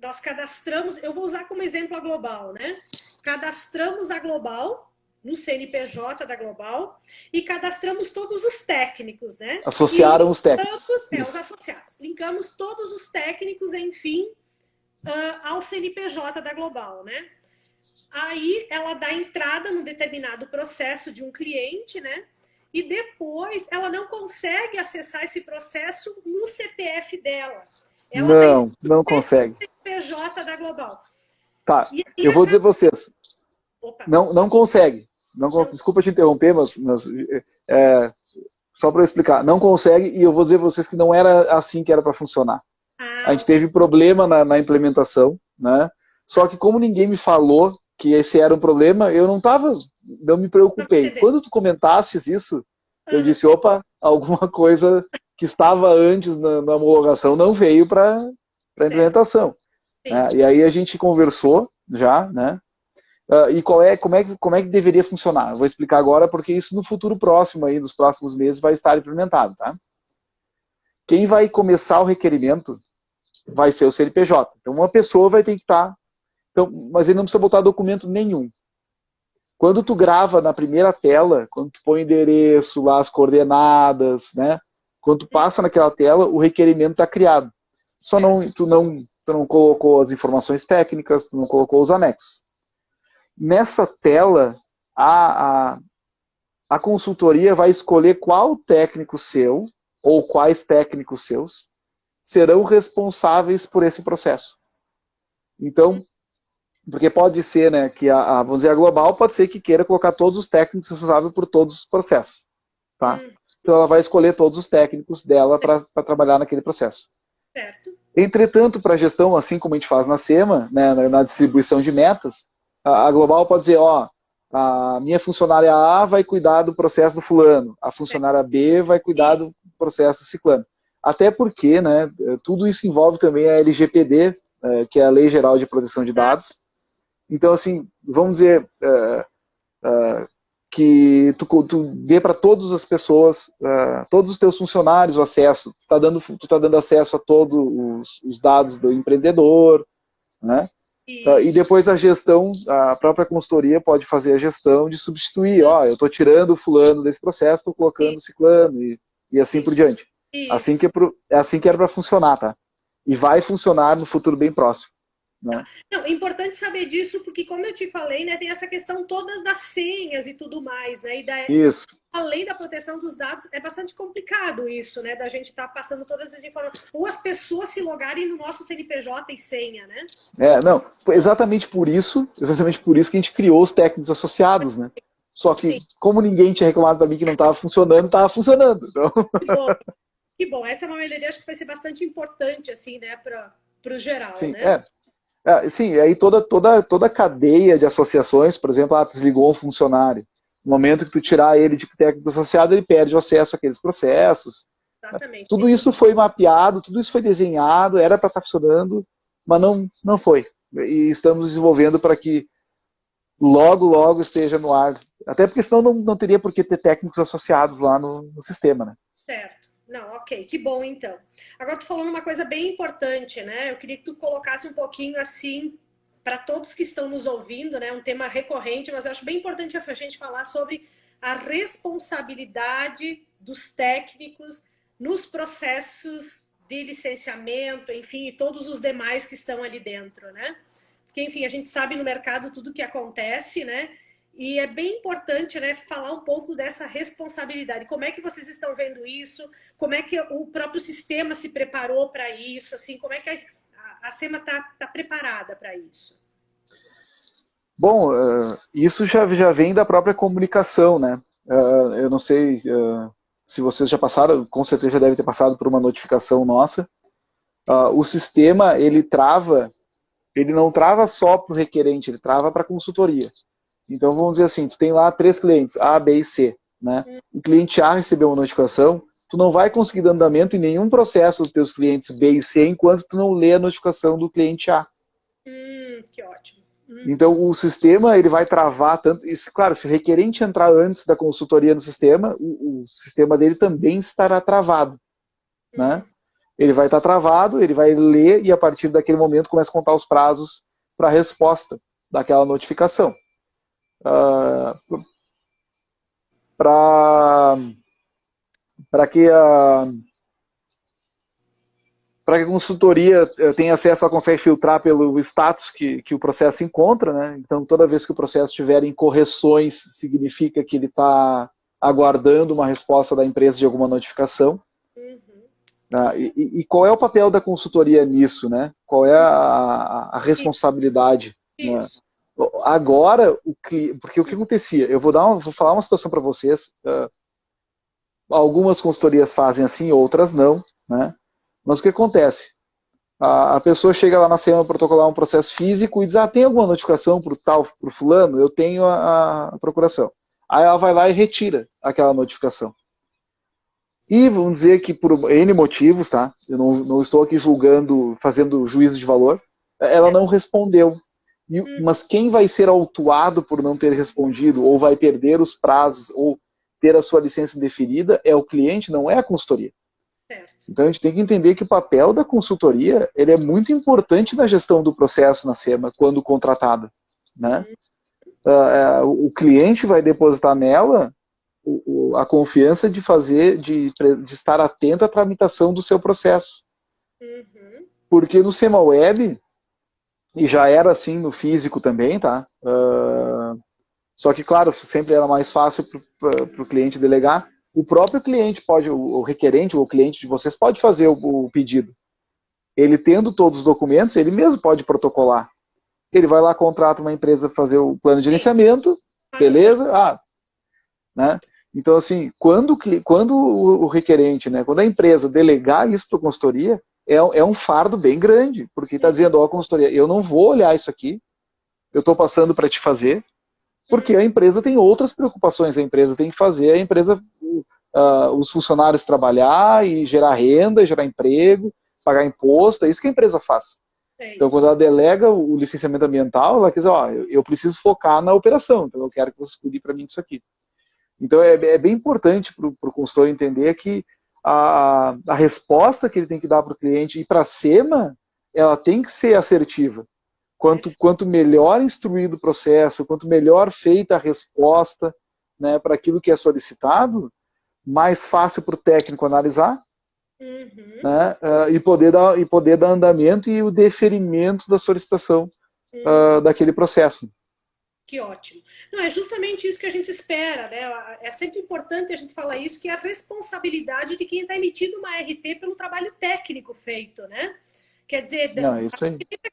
nós cadastramos, eu vou usar como exemplo a Global, né? Cadastramos a Global no CNPJ da Global e cadastramos todos os técnicos, né? Associaram os técnicos. Os associados. Linkamos todos os técnicos, enfim, ao CNPJ da Global, né? Aí ela dá entrada num determinado processo de um cliente, né? E depois ela não consegue acessar esse processo no CPF dela. Ela não consegue. CNPJ da Global. Tá, eu vou dizer vocês. Não consegue. Desculpa te interromper, mas só para eu explicar. Não consegue, e eu vou dizer vocês que não era assim que era para funcionar. A gente teve problema na implementação, né? Só que como ninguém me falou que esse era um problema, eu não me preocupei. Quando tu comentastes isso, eu disse, opa, alguma coisa que estava antes na homologação não veio para a implementação. Né? E aí a gente conversou já, né? E como é que deveria funcionar? Eu vou explicar agora, porque isso no futuro próximo, aí, nos próximos meses, vai estar implementado. Tá? Quem vai começar o requerimento vai ser o CNPJ. Então uma pessoa vai ter que estar... mas ele não precisa botar documento nenhum. Quando tu grava na primeira tela, quando tu põe o endereço lá, as coordenadas, né? Quando tu passa naquela tela, o requerimento está criado. Só tu não colocou as informações técnicas, tu não colocou os anexos. Nessa tela, a consultoria vai escolher qual técnico seu, ou quais técnicos seus, serão responsáveis por esse processo. Então, porque pode ser, né, que vamos dizer, a Global pode ser que queira colocar todos os técnicos responsáveis por todos os processos. Tá? Então ela vai escolher todos os técnicos dela para trabalhar naquele processo. Certo. Entretanto, para a gestão, assim como a gente faz na SEMA, né, na distribuição de metas, a Global pode dizer, a minha funcionária A vai cuidar do processo do fulano, a funcionária B vai cuidar do processo do ciclano. Até porque, né, tudo isso envolve também a LGPD, que é a Lei Geral de Proteção de Dados. Então, assim, vamos dizer que tu dê para todas as pessoas, todos os teus funcionários o acesso. Tu tá dando acesso a todos os dados do empreendedor, né? E depois a gestão, a própria consultoria pode fazer a gestão de substituir. Ó, eu estou tirando o fulano desse processo, estou colocando o ciclano e assim por diante. Assim que é assim que era para funcionar, tá? E vai funcionar no futuro bem próximo. Né? Não, é importante saber disso, porque como eu te falei, né, tem essa questão todas das senhas e tudo mais, né? Isso. Além da proteção dos dados, é bastante complicado isso, né? Da gente estar passando todas as informações. Ou as pessoas se logarem no nosso CNPJ e senha, né? Não, exatamente por isso que a gente criou os técnicos associados, né? Só que, como ninguém tinha reclamado para mim que não estava funcionando, estava funcionando. Então... Que bom. Essa é uma melhoria, acho que vai ser bastante importante, assim, né, para o geral, sim, né? Sim, aí toda a cadeia de associações, por exemplo, tu desligou um funcionário. No momento que tu tirar ele de técnico associado, ele perde o acesso àqueles processos. Exatamente. Tudo isso foi mapeado, tudo isso foi desenhado, era para estar funcionando, mas não foi. E estamos desenvolvendo para que logo esteja no ar. Até porque senão não teria por que ter técnicos associados lá no sistema, né? Certo. Não, ok, que bom então. Agora tu falando uma coisa bem importante, né? Eu queria que tu colocasse um pouquinho assim, para todos que estão nos ouvindo, né? Um tema recorrente, mas eu acho bem importante a gente falar sobre a responsabilidade dos técnicos nos processos de licenciamento, enfim, e todos os demais que estão ali dentro, né? Porque, enfim, a gente sabe no mercado tudo o que acontece, né? E é bem importante, né, falar um pouco dessa responsabilidade. Como é que vocês estão vendo isso? Como é que o próprio sistema se preparou para isso? Assim, como é que a SEMA está preparada para isso? Bom, isso já vem da própria comunicação, né? Eu não sei se vocês já passaram, com certeza já devem ter passado por uma notificação nossa. O sistema, ele não trava só para o requerente, ele trava para a consultoria. Então, vamos dizer assim, tu tem lá 3 clientes, A, B e C, né? O cliente A recebeu uma notificação, tu não vai conseguir dar andamento em nenhum processo dos teus clientes B e C enquanto tu não lê a notificação do cliente A. Que ótimo. Então, o sistema, ele vai travar tanto... Isso, claro, se o requerente entrar antes da consultoria no sistema, o sistema dele também estará travado, né? Ele vai estar travado, ele vai ler e a partir daquele momento começa a contar os prazos para a resposta daquela notificação. Para que a consultoria tenha acesso, ela consegue filtrar pelo status que o processo encontra, né? Então, toda vez que o processo estiver em correções, significa que ele está aguardando uma resposta da empresa de alguma notificação. E qual é o papel da consultoria nisso, né? Qual é a responsabilidade? Isso. Né? Agora, porque o que acontecia? Eu vou falar uma situação para vocês. Algumas consultorias fazem assim, outras não, né? Mas o que acontece? A pessoa chega lá na SEMA protocolar um processo físico e diz, tem alguma notificação para o fulano? Eu tenho a procuração. Aí ela vai lá e retira aquela notificação. E vamos dizer que por N motivos, tá? Eu não estou aqui julgando, fazendo juízo de valor, ela não respondeu. Mas quem vai ser autuado por não ter respondido, ou vai perder os prazos, ou ter a sua licença indeferida, é o cliente, não é a consultoria. Certo. Então a gente tem que entender que o papel da consultoria ele é muito importante na gestão do processo na SEMA, quando contratada. Né? O cliente vai depositar nela a confiança de estar atento à tramitação do seu processo. Porque no SEMA Web, e já era assim no físico também, tá? Só que, claro, sempre era mais fácil para o cliente delegar. O próprio cliente pode, o requerente, o cliente de vocês pode fazer o pedido. Ele tendo todos os documentos, ele mesmo pode protocolar. Ele vai lá, contrata uma empresa para fazer o plano de gerenciamento, beleza? Né? Então, assim, quando o requerente, né, quando a empresa delegar isso para a consultoria, é um fardo bem grande, porque está dizendo, consultoria, eu não vou olhar isso aqui, eu estou passando para te fazer, porque a empresa tem outras preocupações, a empresa tem que fazer, os funcionários trabalhar e gerar renda, gerar emprego, pagar imposto, é isso que a empresa faz. Então, quando ela delega o licenciamento ambiental, ela quer dizer, eu preciso focar na operação, então eu quero que vocês cuidem para mim disso aqui. Então, é bem importante para o consultor entender que a resposta que ele tem que dar para o cliente e para a SEMA, ela tem que ser assertiva. Quanto melhor instruído o processo, quanto melhor feita a resposta, né, para aquilo que é solicitado, mais fácil para o técnico analisar, né, e poder dar andamento e o deferimento da solicitação daquele processo. Que ótimo. Não, é justamente isso que a gente espera, né? É sempre importante a gente falar isso, que é a responsabilidade de quem está emitindo uma RT pelo trabalho técnico feito, né? Quer dizer,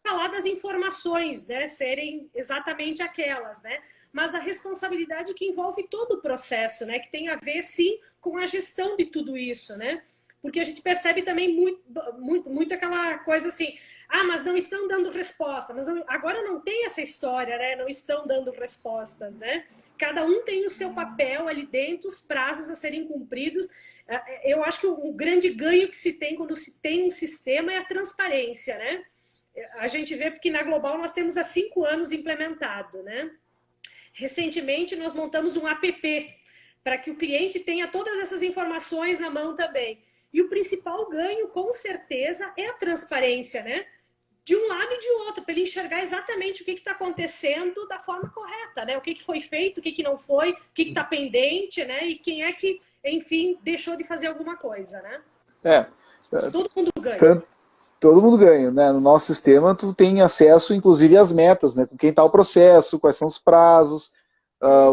falar das informações, né, serem exatamente aquelas, né? Mas a responsabilidade que envolve todo o processo, né? Que tem a ver, sim, com a gestão de tudo isso, né? Porque a gente percebe também muito aquela coisa assim, mas não estão dando resposta. Mas agora não tem essa história, né? Não estão dando respostas, né? Cada um tem o seu papel ali dentro, os prazos a serem cumpridos. Eu acho que o grande ganho que se tem quando se tem um sistema é a transparência, né? A gente vê porque na Global nós temos há 5 anos implementado, né? Recentemente nós montamos um app para que o cliente tenha todas essas informações na mão também. E o principal ganho, com certeza, é a transparência, né? De um lado e de outro, para ele enxergar exatamente o que está acontecendo da forma correta, né? O que foi feito, o que não foi, o que está pendente, né? E quem é que, enfim, deixou de fazer alguma coisa, né? Todo mundo ganha. Todo mundo ganha, né? No nosso sistema, tu tem acesso, inclusive, às metas, né? Com quem está o processo, quais são os prazos,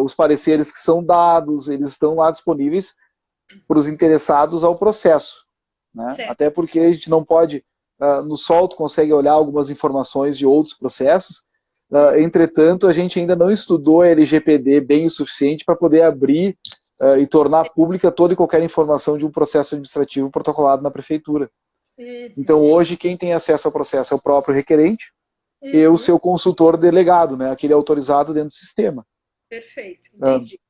os pareceres que são dados, eles estão lá disponíveis para os interessados ao processo, né? Até porque a gente não pode, no sol tu consegue olhar algumas informações de outros processos, entretanto a gente ainda não estudou a LGPD bem o suficiente para poder abrir e tornar pública toda e qualquer informação de um processo administrativo protocolado na prefeitura. Então hoje quem tem acesso ao processo é o próprio requerente e o seu consultor delegado, né? Aquele autorizado dentro do sistema. Perfeito, entendi.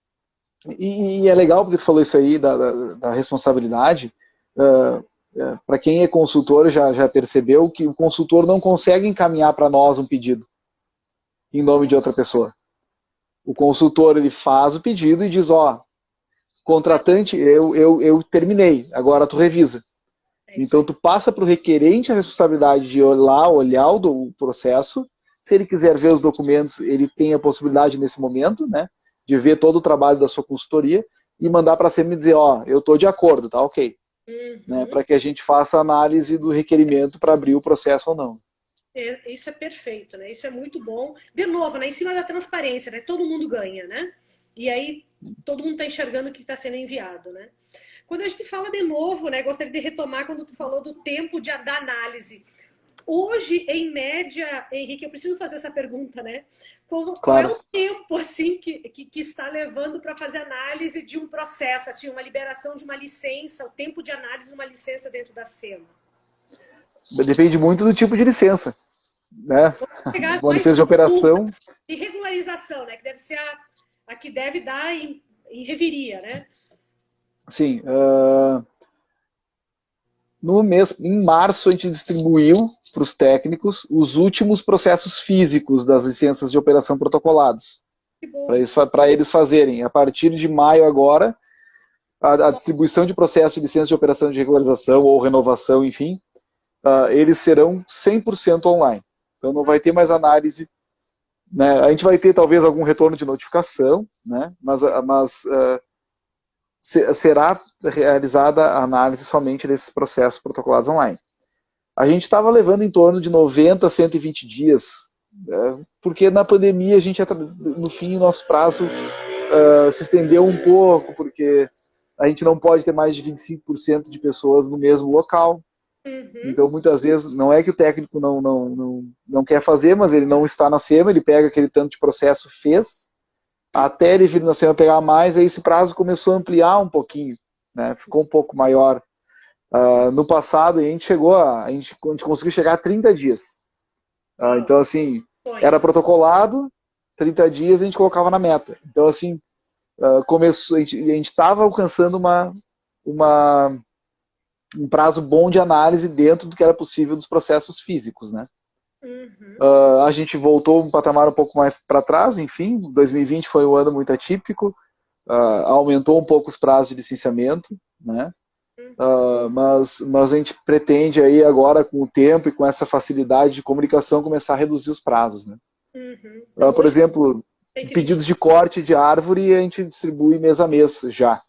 E é legal porque tu falou isso aí da responsabilidade. Para quem é consultor já percebeu que o consultor não consegue encaminhar para nós um pedido em nome de outra pessoa. O consultor ele faz o pedido e diz, contratante, eu terminei, agora tu revisa. Então tu passa para o requerente a responsabilidade de ir lá olhar o processo. Se ele quiser ver os documentos, ele tem a possibilidade nesse momento, né? De ver todo o trabalho da sua consultoria e mandar para a SEMA e dizer, eu estou de acordo, tá ok. Né, para que a gente faça a análise do requerimento para abrir o processo ou não. Isso é perfeito, né? Isso é muito bom. De novo, né? Em cima da transparência, né? Todo mundo ganha, né? E aí todo mundo está enxergando o que está sendo enviado, né? Quando a gente fala de novo, né? Gostaria de retomar quando tu falou do tempo da análise. Hoje, em média, Henrique, eu preciso fazer essa pergunta, né? Qual é o tempo assim, que está levando para fazer análise de um processo, assim, uma liberação de uma licença, o tempo de análise de uma licença dentro da SEMA? Depende muito do tipo de licença, né? Uma licença de operação. E regularização, né? Que deve ser a que deve dar em reviria, né? Sim. Em março, a gente distribuiu para os técnicos os últimos processos físicos das licenças de operação protocolados. Para eles fazerem. A partir de maio agora, a distribuição de processos de licença de operação de regularização ou renovação, enfim, eles serão 100% online. Então não vai ter mais análise, né? A gente vai ter talvez algum retorno de notificação, né? Mas será realizada a análise somente desses processos protocolados online. A gente estava levando em torno de 90 a 120 dias, porque na pandemia a gente, no fim, o nosso prazo se estendeu um pouco, porque a gente não pode ter mais de 25% de pessoas no mesmo local. Então, muitas vezes, não é que o técnico não quer fazer, mas ele não está na SEMA, ele pega aquele tanto de processo, fez, até ele vir na SEMA pegar mais, aí esse prazo começou a ampliar um pouquinho, né? Ficou um pouco maior. No passado, a gente conseguiu chegar a 30 dias. Então, assim, era protocolado, 30 dias a gente colocava na meta. Então, assim, a gente estava alcançando um prazo bom de análise dentro do que era possível dos processos físicos, né? A gente voltou um patamar um pouco mais para trás, enfim, 2020 foi um ano muito atípico, aumentou um pouco os prazos de licenciamento, né? Mas a gente pretende aí agora, com o tempo e com essa facilidade de comunicação, começar a reduzir os prazos, né? Então, por exemplo, pedidos de corte de árvore a gente distribui mês a mês já,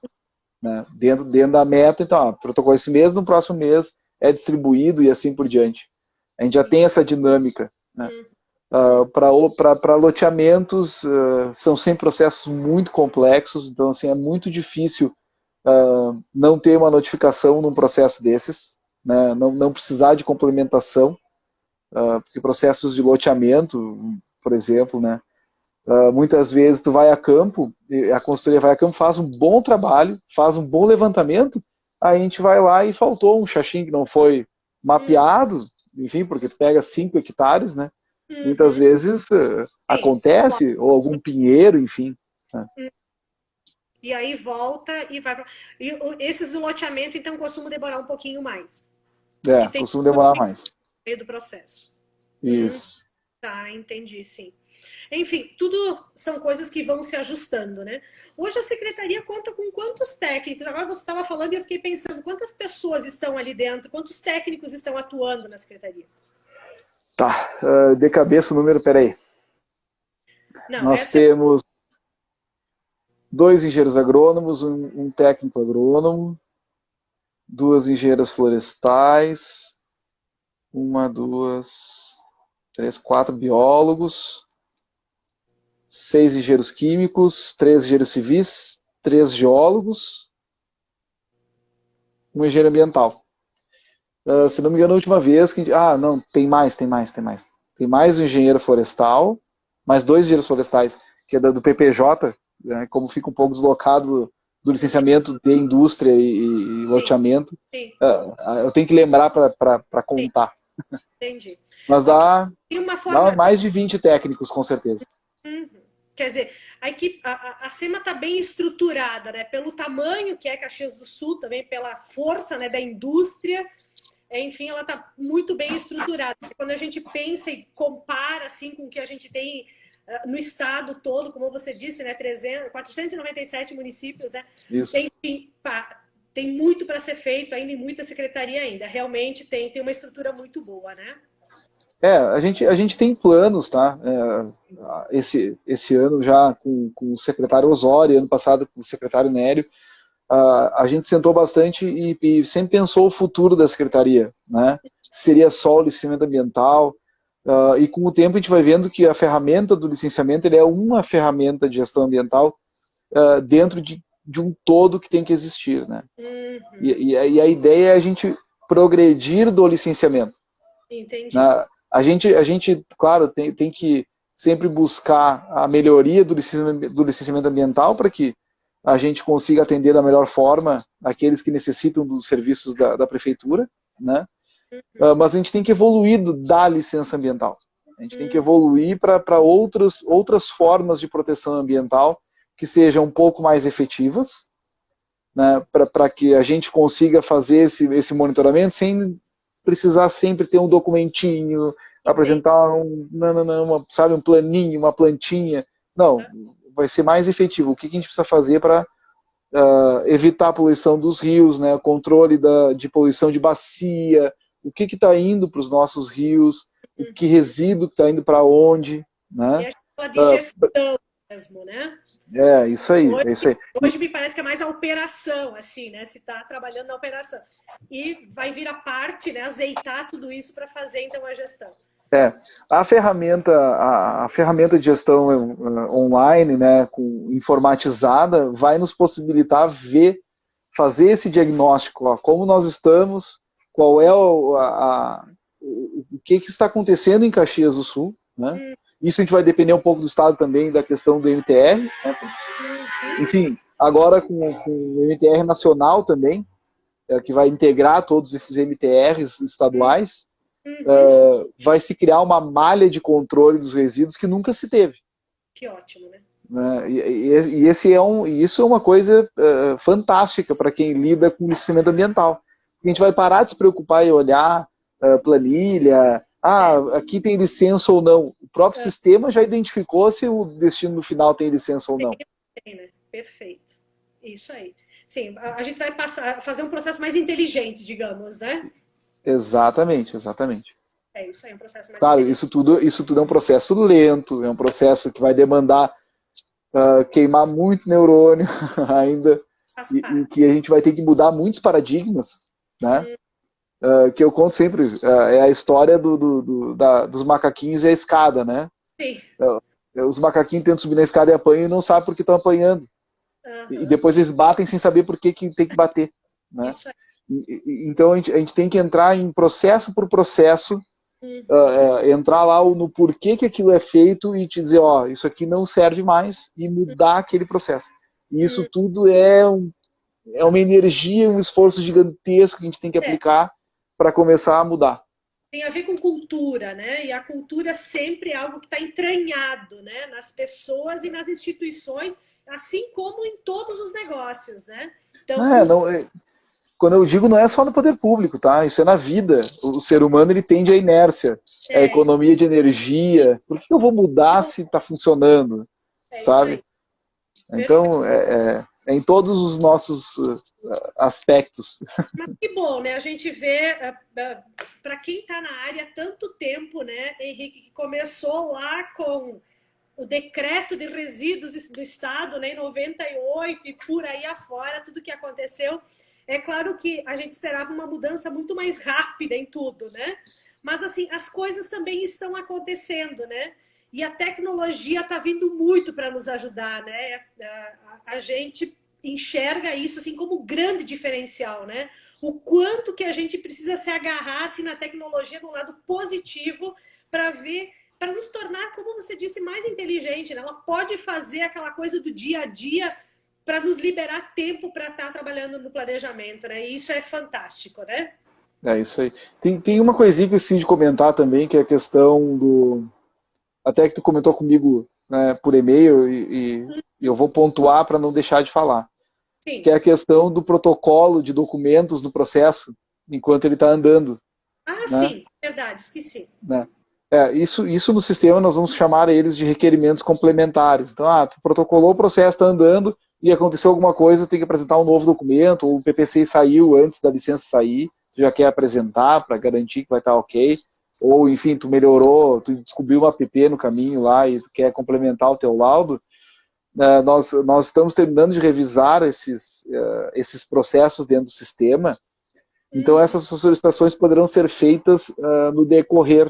né? Dentro da meta, então, protocolo esse mês, no próximo mês é distribuído e assim por diante. A gente já tem essa dinâmica, né? Para loteamentos, são sempre processos muito complexos, então assim, é muito difícil não ter uma notificação num processo desses, né? Não precisar de complementação, porque processos de loteamento, por exemplo, né? Muitas vezes tu vai a campo, a consultoria vai a campo, faz um bom trabalho, faz um bom levantamento, aí a gente vai lá e faltou um xaxim que não foi mapeado, enfim, porque tu pega 5 hectares, né? Muitas vezes acontece, ou algum pinheiro, enfim. Né? E aí volta e vai. E esses do loteamento, então, costumam demorar um pouquinho mais. Costuma demorar mais. No meio do processo. Isso. Tá, entendi, sim. Enfim, tudo são coisas que vão se ajustando, né? Hoje a secretaria conta com quantos técnicos? Agora você estava falando e eu fiquei pensando, quantas pessoas estão ali dentro? Quantos técnicos estão atuando na secretaria? Tá, de cabeça o número, peraí. Não, nós temos 2 engenheiros agrônomos, um técnico agrônomo, 2 engenheiras florestais, 1, 2, 3, 4 biólogos, 6 engenheiros químicos, 3 engenheiros civis, 3 geólogos, 1 engenheiro ambiental. Se não me engano, a última vez que a gente... não, tem mais. Tem mais um engenheiro florestal, mais 2 engenheiros florestais, que é do PPJ, né, como fica um pouco deslocado do licenciamento de indústria e loteamento. Sim. Eu tenho que lembrar para contar. Entendi. Mas dá mais de 20 técnicos, com certeza. Quer dizer, a equipe, a SEMA está bem estruturada, né? Pelo tamanho que é Caxias do Sul, também pela força, né, da indústria. Enfim, ela está muito bem estruturada. Quando a gente pensa e compara assim, com o que a gente tem no estado todo, como você disse, né, 497 municípios, né? Isso. Tem muito para ser feito ainda, e muita secretaria ainda. Realmente tem uma estrutura muito boa, né? A gente tem planos, tá? Esse ano já com o secretário Osório, ano passado com o secretário Nério, a gente sentou bastante e sempre pensou o futuro da secretaria, né? Seria só o licenciamento ambiental, e com o tempo a gente vai vendo que a ferramenta do licenciamento ele é uma ferramenta de gestão ambiental dentro de um todo que tem que existir, né? E a ideia é a gente progredir do licenciamento. Entendi. A gente, claro, tem que sempre buscar a melhoria do licenciamento ambiental para que a gente consiga atender da melhor forma aqueles que necessitam dos serviços da prefeitura, né? Mas a gente tem que evoluir da licença ambiental. A gente tem que evoluir para outras formas de proteção ambiental que sejam um pouco mais efetivas, né? Para que a gente consiga fazer esse monitoramento sem precisar sempre ter um documentinho, apresentar um planinho, uma plantinha. Não, vai ser mais efetivo. O que a gente precisa fazer para evitar a poluição dos rios, né? Controle de poluição de bacia, o que está indo para os nossos rios, o que resíduo que está indo para onde, né? E a gente fala de gestão mesmo, né? Isso aí, Hoje me parece que é mais a operação, assim, né? Se está trabalhando na operação. E vai vir a parte, né? Azeitar tudo isso para fazer, então, a gestão. A ferramenta de gestão online, né, informatizada, vai nos possibilitar fazer esse diagnóstico, como nós estamos, qual é o que está acontecendo em Caxias do Sul, né? Isso a gente vai depender um pouco do estado também, da questão do MTR, né? Enfim, agora com o MTR nacional também, que vai integrar todos esses MTRs estaduais, vai se criar uma malha de controle dos resíduos que nunca se teve. Que ótimo, né? Né? Isso é uma coisa fantástica para quem lida com licenciamento ambiental. A gente vai parar de se preocupar e olhar planilha, aqui tem licença ou não. O próprio sistema já identificou se o destino no final tem licença ou não. Tem, né? Perfeito. Isso aí. Sim, a gente vai fazer um processo mais inteligente, digamos, né? Exatamente, exatamente. É isso aí, um processo mais Claro, inteligente. isso tudo é um processo lento, é um processo que vai demandar queimar muito neurônio ainda, Faz e parte. que a gente vai ter que mudar muitos paradigmas, né? Que eu conto sempre, é a história dos macaquinhos e a escada, né? Sim. Os macaquinhos tentam subir na escada e apanham e não sabem por que estão apanhando. E Uhum. depois eles batem sem saber por que tem que bater, né? Isso aí. Então a gente tem que entrar em processo por processo, entrar lá no porquê que aquilo é feito e te dizer, ó, isso aqui não serve mais e mudar aquele processo. E isso tudo é uma energia, um esforço gigantesco que a gente tem que É, aplicar para começar a mudar. tem a ver com cultura, né? E a cultura sempre é algo que está entranhado, né? Nas pessoas e nas instituições, assim como em todos os negócios, né? Então, Não, quando eu digo, não é só no poder público, tá? Isso é na vida. O ser humano ele tende à inércia, à isso economia de energia. Por que eu vou mudar se está funcionando, é isso sabe? aí. Perfeito. Então, é em todos os nossos aspectos. Mas que bom, né? A gente vê, para quem está na área há tanto tempo, né, Henrique, que começou lá com o decreto de resíduos do Estado, né, em 98 e por aí afora, tudo que aconteceu. É claro que a gente esperava uma mudança muito mais rápida em tudo, né? Mas, assim, as coisas também estão acontecendo, né? E a tecnologia está vindo muito para nos ajudar, né? A gente enxerga isso assim como grande diferencial, né? O quanto que a gente precisa se agarrar assim, na tecnologia no lado positivo para ver, para nos tornar, como você disse, mais inteligente, né? Ela pode fazer aquela coisa do dia a dia para nos liberar tempo para estar trabalhando no planejamento, né? E isso é fantástico, né? É isso aí. Tem uma coisinha que eu esqueci de comentar também, que é a questão do. Até que tu comentou comigo, né, por e-mail, e eu vou pontuar para não deixar de falar. Que Sim. é a questão do protocolo de documentos no processo, enquanto ele está andando. Ah, Né? sim, verdade, esqueci. Né? Isso no sistema nós vamos chamar eles de requerimentos complementares. Então, tu protocolou, o processo está andando e aconteceu alguma coisa, tem que apresentar um novo documento, ou o PPC saiu antes da licença sair, tu já quer apresentar para garantir que vai estar ok, ou enfim, tu melhorou, tu descobriu um app no caminho lá e tu quer complementar o teu laudo. Nós estamos terminando de revisar esses processos dentro do sistema, então essas solicitações poderão ser feitas no decorrer,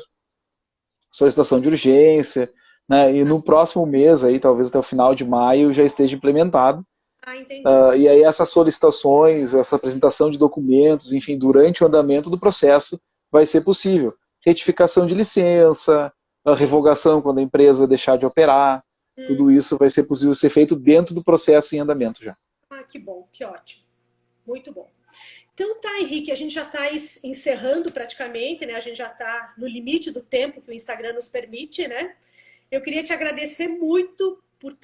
solicitação de urgência, né, e no próximo mês, aí, talvez até o final de maio, já esteja implementado. Ah, entendi. E aí essas solicitações, essa apresentação de documentos, enfim, durante o andamento do processo, vai ser possível. Retificação de licença, a revogação quando a empresa deixar de operar, tudo isso vai ser possível ser feito dentro do processo em andamento já. Ah, que bom, que ótimo. Muito bom. Então tá, Henrique, a gente já está encerrando praticamente, né? A gente já está no limite do tempo que o Instagram nos permite, né? Eu queria te agradecer muito por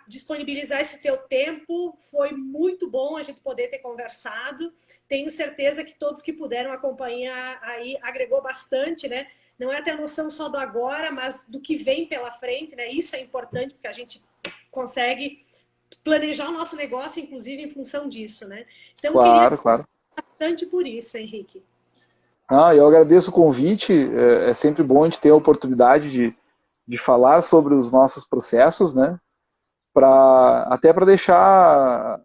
disponibilizar esse teu tempo. Foi muito bom a gente poder ter conversado. Tenho certeza que todos que puderam acompanhar aí agregou bastante, né? Não é ter noção só do agora, mas do que vem pela frente, né? Isso é importante porque a gente consegue planejar o nosso negócio, inclusive, em função disso, né? Então, eu queria Claro. bastante por isso, Henrique. Eu agradeço o convite, é sempre bom a gente ter a oportunidade de falar sobre os nossos processos, né? Até para deixar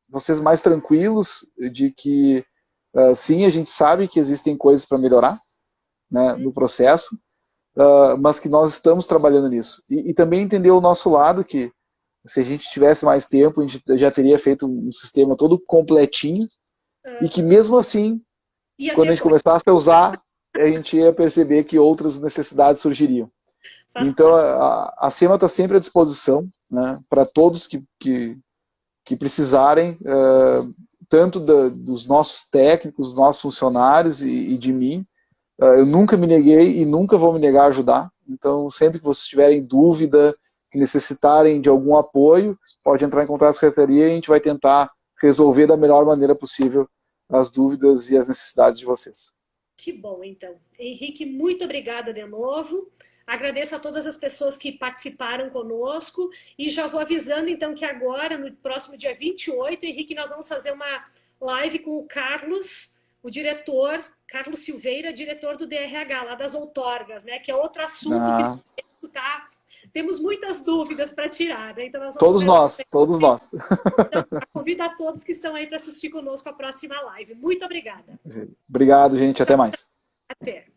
vocês mais tranquilos de que, sim, a gente sabe que existem coisas para melhorar, né, no processo, mas que nós estamos trabalhando nisso. E também entender o nosso lado, que se a gente tivesse mais tempo, a gente já teria feito um sistema todo completinho, e que mesmo assim, Ia quando a ter gente coisa, começasse a usar, a gente ia perceber que outras necessidades surgiriam. faz Então, parte. a SEMA está sempre à disposição, né, para todos que precisarem, tanto dos nossos técnicos, dos nossos funcionários e de mim. Eu nunca me neguei e nunca vou me negar a ajudar. Então, sempre que vocês tiverem dúvida, que necessitarem de algum apoio, pode entrar em contato com a Secretaria e a gente vai tentar resolver da melhor maneira possível as dúvidas e as necessidades de vocês. Que bom, então. Henrique, muito obrigada de novo. Agradeço a todas as pessoas que participaram conosco e já vou avisando, então, que agora, no próximo dia 28, Henrique, nós vamos fazer uma live com o Carlos, o diretor, Carlos Silveira, diretor do DRH, lá das outorgas, né? Que é outro assunto que tá... Temos muitas dúvidas para tirar, né? Então, nós vamos todos nós. Então, convido a todos que estão aí para assistir conosco a próxima live. Muito obrigada. Obrigado, gente. Até mais. Até.